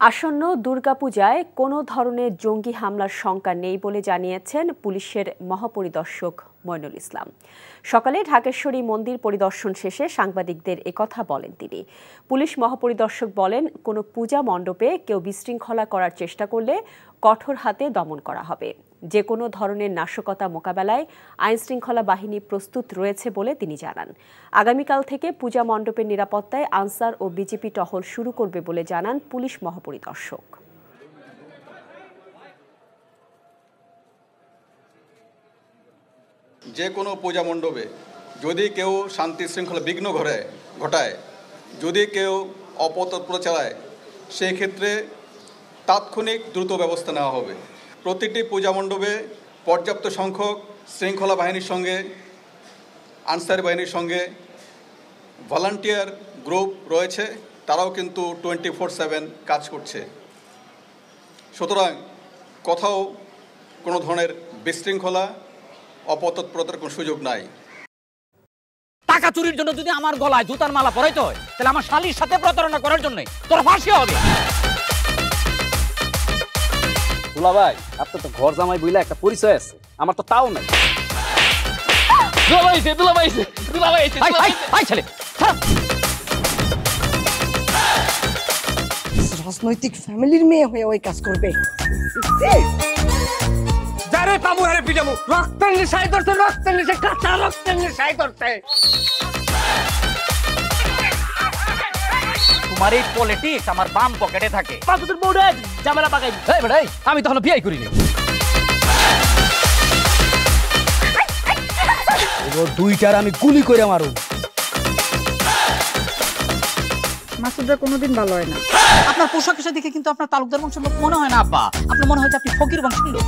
আসন্ন দুর্গাপূজায় কোনো ধরনের জঙ্গি হামলার শঙ্কা নেই বলে জানিয়েছেন পুলিশের মহাপরিদর্শক মইনুল ইসলাম। সকালে ঢাকেশ্বরী মন্দির পরিদর্শন শেষে সাংবাদিকদের একথা বলেন তিনি। পুলিশ মহাপরিদর্শক বলেন, কোনো পূজা মণ্ডপে কেউ বিশৃঙ্খলা করার চেষ্টা করলে কঠোর হাতে দমন করা হবে। যে কোনো ধরনের নাশকতা মোকাবেলায় আইনশৃঙ্খলা বাহিনী প্রস্তুত রয়েছে বলে তিনি জানান। আগামীকাল থেকে পূজা মণ্ডপের নিরাপত্তায় আনসার ও বিজেপি টহল শুরু করবে বলে জানান পুলিশ মহাপরিদর্শক। যে কোনো পূজা মণ্ডপে যদি কেউ শান্তি শৃঙ্খলা বিঘ্ন ঘটায়, যদি কেউ অপতৎপর চালায়, সেই ক্ষেত্রে তাৎক্ষণিক দ্রুত ব্যবস্থা নেওয়া হবে। প্রতিটি পূজা মণ্ডপে পর্যাপ্ত সংখ্যক শৃঙ্খলা বাহিনীর সঙ্গে, আনসার বাহিনীর সঙ্গে ভলান্টিয়ার গ্রুপ রয়েছে, তারাও কিন্তু 24/7 কাজ করছে। সুতরাং কোথাও কোনো ধরনের বিশৃঙ্খলা অপতৎপরতার কোনো সুযোগ নাই। টাকা চুরির জন্য যদি আমার গলায় জুতার মালা পরাইতে হয়, তাহলে আমার শালীর সাথে প্রতারণা করার জন্য তোর ফাঁসি হবে। দুলা ভাই, আপনার তো ঘর জামাই বইলা একটা পরিচয় আছে, আমার তো তাও নাই। রাজনৈতিক ফ্যামিলির মেয়ে হয়ে ওই কাজ করবে। রক্তের নেশায় ধরতে, রক্তের নেশায়, কাঁচা রক্তের নেশায় ধরতে। তোমার এই পলিটিক্স আমার বাম পকেটে থাকে। ঝামেলা পাকাই আমি তখন বিয়ে করিনি। দুইটার আমি গুলি করে মারু। মাসুদরা কোনোদিন ভালো হয় না। আপনার পোশাক আশাক দেখে কিন্তু আপনার তালুকদার বংশের লোক মনে হয় না আব্বা, আপনার মনে হয় যে আপনি ফকির বংশের লোক।